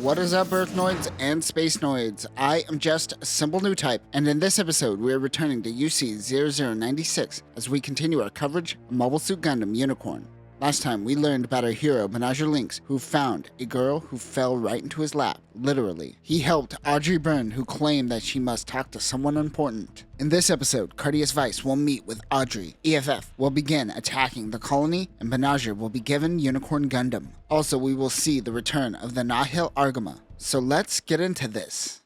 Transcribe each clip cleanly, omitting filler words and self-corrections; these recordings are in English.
What is up, earthnoids and Spacenoids? I am just a simple new type, and in this episode we are returning to UC-0096 as we continue our coverage of Mobile Suit Gundam Unicorn. Last time we learned about our hero Banagher Lynx, who found a girl who fell right into his lap, literally. He helped Audrey burn, who claimed that she must talk to someone important. In this episode, Cardeas Vice will meet with Audrey, EFF will begin attacking the colony, and Banagher will be given Unicorn Gundam. Also, we will see the return of the Nihil Argama. So let's get into this.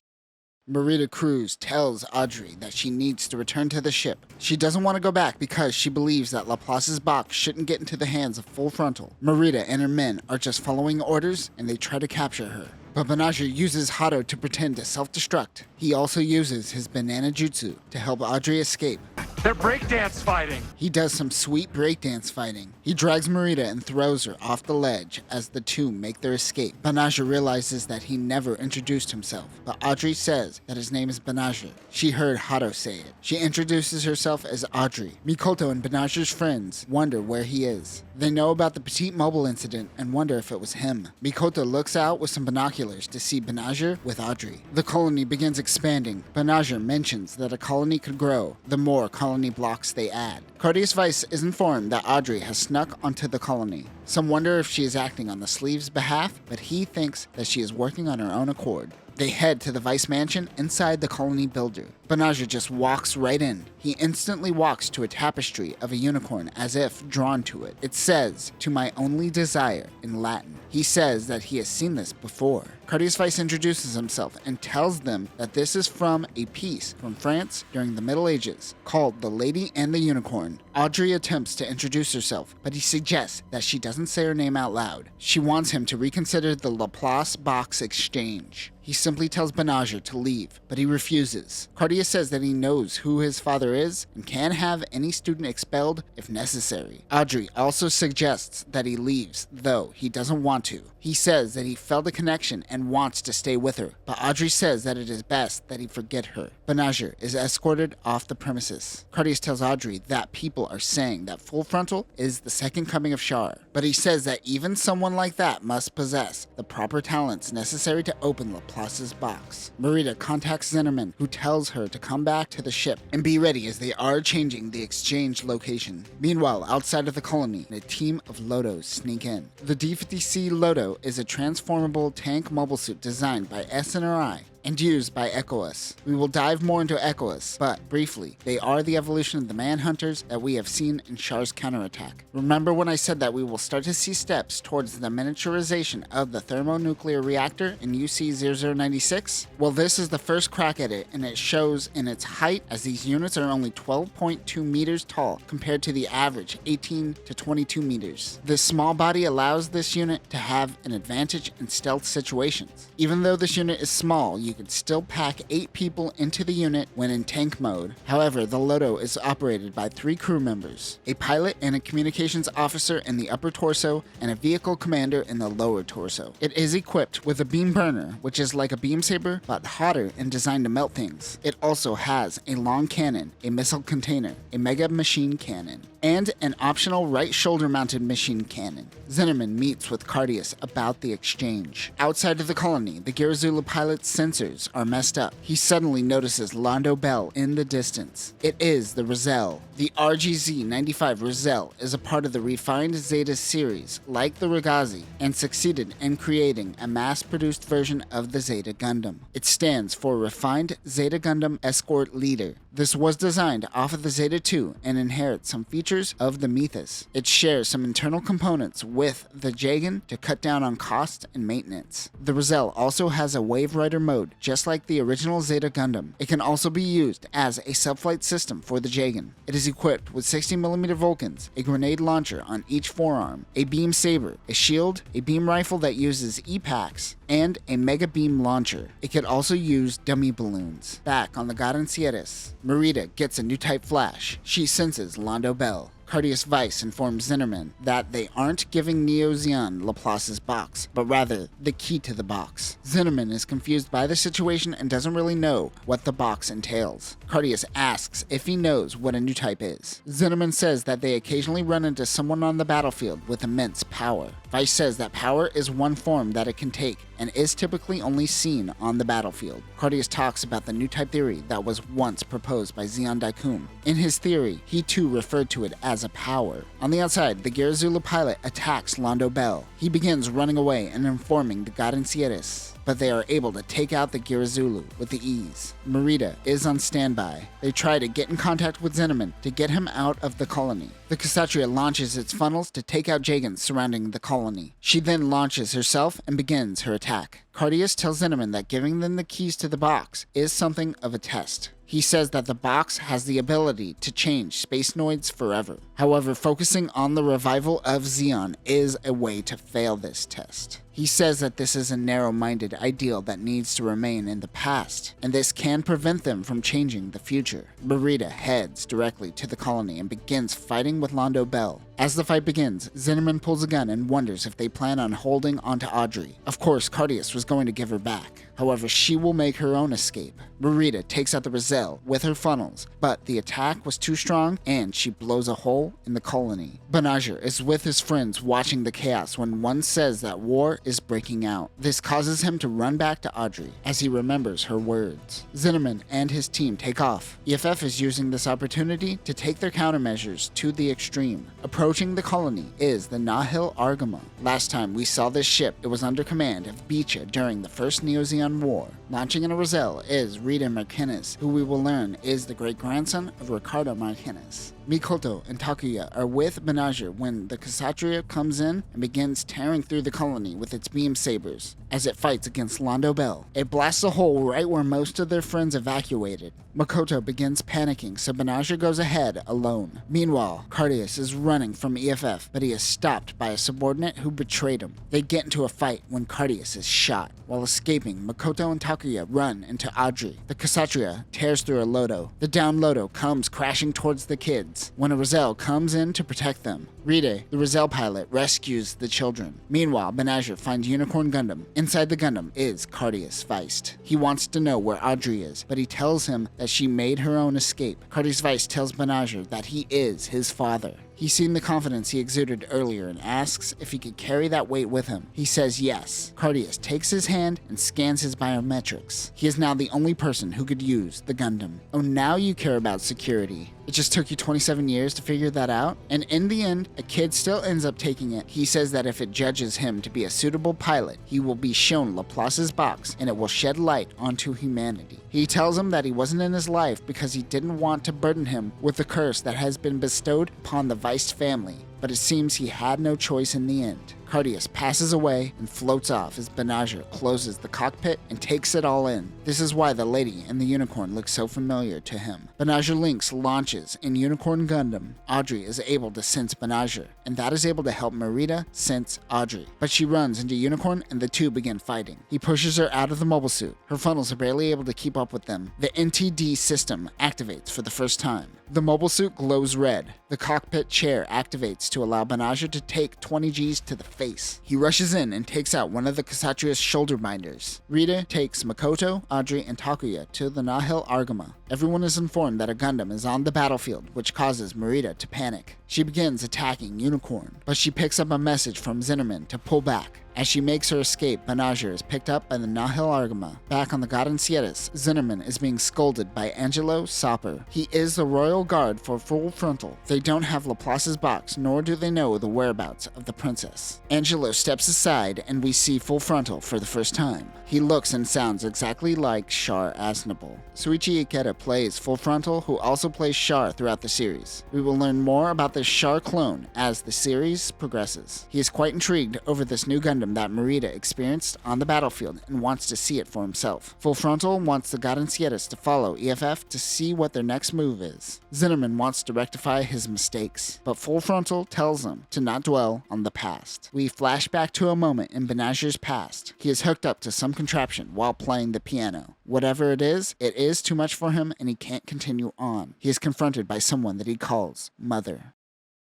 Marita Cruz tells Audrey that she needs to return to the ship. She doesn't want to go back because she believes that Laplace's box shouldn't get into the hands of Full Frontal. Marita and her men are just following orders and they try to capture her. But Banagher uses Hato to pretend to self-destruct. He also uses his banana jutsu to help Audrey escape. They're breakdance fighting! He does some sweet breakdance fighting. He drags Marita and throws her off the ledge as the two make their escape. Banagher realizes that he never introduced himself, but Audrey says that his name is Banagher. She heard Hato say it. She introduces herself as Audrey. Mikoto and Banagher's friends wonder where he is. They know about the Petite Mobile incident and wonder if it was him. Mikoto looks out with some binoculars to see Banagher with Audrey. The colony begins expanding. Banagher mentions that a colony could grow the more colony blocks they add. Cardeas Vice is informed that Audrey has snuck onto the colony. Some wonder if she is acting on the Sleeves' behalf, but he thinks that she is working on her own accord. They head to the Vice Mansion inside the colony builder. Banagher just walks right in. He instantly walks to a tapestry of a unicorn as if drawn to it. It says, "To my only desire," in Latin. He says that he has seen this before. Cardeas Vice introduces himself and tells them that this is from a piece from France during the Middle Ages called The Lady and the Unicorn. Audrey attempts to introduce herself, but he suggests that she doesn't say her name out loud. She wants him to reconsider the Laplace box exchange. He simply tells Banagher to leave, but he refuses. Cardeas says that he knows who his father is and can have any student expelled if necessary. Audrey also suggests that he leaves, though he doesn't want to. He says that he felt a connection and wants to stay with her, but Audrey says that it is best that he forget her. Banagher is escorted off the premises. Cardeas tells Audrey that people are saying that Full Frontal is the second coming of Char, but he says that even someone like that must possess the proper talents necessary to open Laplace's box. Marita contacts Zennerman, who tells her to come back to the ship and be ready as they are changing the exchange location. Meanwhile, outside of the colony, a team of Lotos sneak in. The D-50C Loto is a transformable tank mobile suit designed by SNRI and used by Ecoas. We will dive more into Ecoas, but briefly, they are the evolution of the Manhunters that we have seen in Char's counterattack. Remember when I said that we will start to see steps towards the miniaturization of the thermonuclear reactor in UC-0096? Well, this is the first crack at it, and it shows in its height as these units are only 12.2 meters tall compared to the average 18 to 22 meters. This small body allows this unit to have an advantage in stealth situations. Even though this unit is small, you could still pack 8 people into the unit when in tank mode. However, the Loto is operated by 3 crew members, a pilot and a communications officer in the upper torso, and a vehicle commander in the lower torso. It is equipped with a beam burner, which is like a beam saber, but hotter and designed to melt things. It also has a long cannon, a missile container, a mega machine cannon, and an optional right shoulder mounted machine cannon. Zennerman meets with Cardeas about the exchange. Outside of the colony, the Girazula pilot's sensors are messed up. He suddenly notices Londo Bell in the distance. It is the ReZEL. The RGZ-95 ReZEL is a part of the refined Zeta series, like the Ragazi, and succeeded in creating a mass-produced version of the Zeta Gundam. It stands for Refined Zeta Gundam Escort Leader. This was designed off of the Zeta 2 and inherits some features of the Mythos. It shares some internal components with the Jagan to cut down on cost and maintenance. The ReZEL also has a Wave Rider mode, just like the original Zeta Gundam. It can also be used as a sub-flight system for the Jagan. It is equipped with 60mm Vulcans, a grenade launcher on each forearm, a beam saber, a shield, a beam rifle that uses E-packs, and a mega beam launcher. It could also use dummy balloons. Back on the Garancieres, Marita gets a new type flash. She senses Londo Bell. Cardeas Vice informs Zinnerman that they aren't giving Neo Zeon Laplace's box, but rather the key to the box. Zinnerman is confused by the situation and doesn't really know what the box entails. Cardeas asks if he knows what a new type is. Zinnerman says that they occasionally run into someone on the battlefield with immense power. Vice says that power is one form that it can take and is typically only seen on the battlefield. Cardeas talks about the new type theory that was once proposed by Zeon Daikun. In his theory, he too referred to it as a power. On the outside, the GUNPLA pilot attacks Londo Bell. He begins running away and informing the Garancieres, but they are able to take out the GUNPLA with the ease. Merida is on standby. They try to get in contact with Zinnerman to get him out of the colony. The Kshatriya launches its funnels to take out Jagans surrounding the colony. She then launches herself and begins her attack. Cardeas tells Zinnerman that giving them the keys to the box is something of a test. He says that the box has the ability to change Spacenoids forever. However, focusing on the revival of Zeon is a way to fail this test. He says that this is a narrow-minded ideal that needs to remain in the past, and this can prevent them from changing the future. Merida heads directly to the colony and begins fighting with Londo Bell. As the fight begins, Zinnerman pulls a gun and wonders if they plan on holding onto Audrey. Of course, Cardeas was going to give her back. However, she will make her own escape. Merida takes out the ReZEL with her funnels, but the attack was too strong and she blows a hole in the colony. Banagher is with his friends watching the chaos when one says that war is breaking out. This causes him to run back to Audrey as he remembers her words. Zinnerman and his team take off. EFF is using this opportunity to take their countermeasures to the extreme. Approaching the colony is the Nahil Argama. Last time we saw this ship, it was under command of Beecha during the first Neo-Zeon War. Launching in a ReZEL is Rita Martinez, who we will learn is the great-grandson of Ricardo Martinez. Mikoto and Takuya are with Banagher when the Kshatriya comes in and begins tearing through the colony with its beam sabers as it fights against Londo Bell. It blasts a hole right where most of their friends evacuated. Makoto begins panicking, so Banagher goes ahead alone. Meanwhile, Cardeas is running from EFF, but he is stopped by a subordinate who betrayed him. They get into a fight when Cardeas is shot. While escaping, Makoto and Takuya run into Audrey. The Kshatriya tears through a Loto. The downed Loto comes crashing towards the kids when a ReZEL comes in to protect them. Ride, the ReZEL pilot, rescues the children. Meanwhile, Banagher finds Unicorn Gundam. Inside the Gundam is Cardeas Feist. He wants to know where Audrey is, but he tells him that she made her own escape. Cardeas Feist tells Banagher that he is his father. He's seen the confidence he exuded earlier and asks if he could carry that weight with him. He says yes. Cardeas takes his hand and scans his biometrics. He is now the only person who could use the Gundam. Oh, now you care about security. It just took you 27 years to figure that out? And in the end, a kid still ends up taking it. He says that if it judges him to be a suitable pilot, he will be shown Laplace's box and it will shed light onto humanity. He tells him that he wasn't in his life because he didn't want to burden him with the curse that has been bestowed upon the Vice family, but it seems he had no choice in the end. Cardeas passes away and floats off as Banagher closes the cockpit and takes it all in. This is why the lady and the unicorn look so familiar to him. Banagher Lynx launches in Unicorn Gundam. Audrey is able to sense Banagher, and that is able to help Merida sense Audrey. But she runs into Unicorn and the two begin fighting. He pushes her out of the mobile suit. Her funnels are barely able to keep up with them. The NTD system activates for the first time. The mobile suit glows red. The cockpit chair activates to allow Banagher to take 20 Gs to the face. He rushes in and takes out one of the Kshatriya's shoulder binders. Rita takes Makoto, Audrey, and Takuya to the Nahil Argama. Everyone is informed that a Gundam is on the battlefield, which causes Merida to panic. She begins attacking Unicorn, but she picks up a message from Zinnerman to pull back. As she makes her escape, Banagher is picked up by the Nahil Argama. Back on the Garancieres, Zinnerman is being scolded by Angelo Soper. He is the royal guard for Full Frontal. They don't have Laplace's box, nor do they know the whereabouts of the princess. Angelo steps aside and we see Full Frontal for the first time. He looks and sounds exactly like Char Aznable. Suichi Ikeda plays Full Frontal, who also plays Char throughout the series. We will learn more about this Char clone as the series progresses. He is quite intrigued over this new Gundam that Merida experienced on the battlefield and wants to see it for himself. Full Frontal wants the Garancieres to follow EFF to see what their next move is. Zinnerman wants to rectify his mistakes, but Full Frontal tells him to not dwell on the past. We flash back to a moment in Banagher's past. He is hooked up to some contraption while playing the piano. Whatever it is too much for him and he can't continue on. He is confronted by someone that he calls Mother.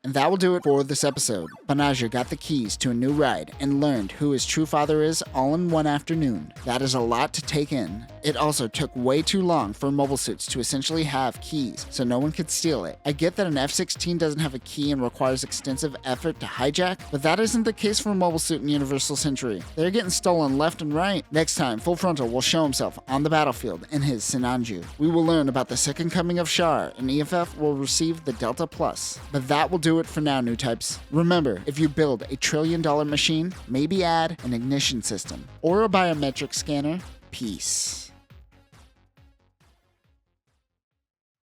And that will do it for this episode. Banagher got the keys to a new ride and learned who his true father is all in one afternoon. That is a lot to take in. It also took way too long for mobile suits to essentially have keys, so no one could steal it. I get that an F-16 doesn't have a key and requires extensive effort to hijack, but that isn't the case for a mobile suit in Universal Century. They're getting stolen left and right. Next time, Full Frontal will show himself on the battlefield in his Sinanju. We will learn about the second coming of Char, and EFF will receive the Delta Plus. But that will do it for now, new types. Remember, if you build a $1 trillion machine, maybe add an ignition system or a biometric scanner. Peace.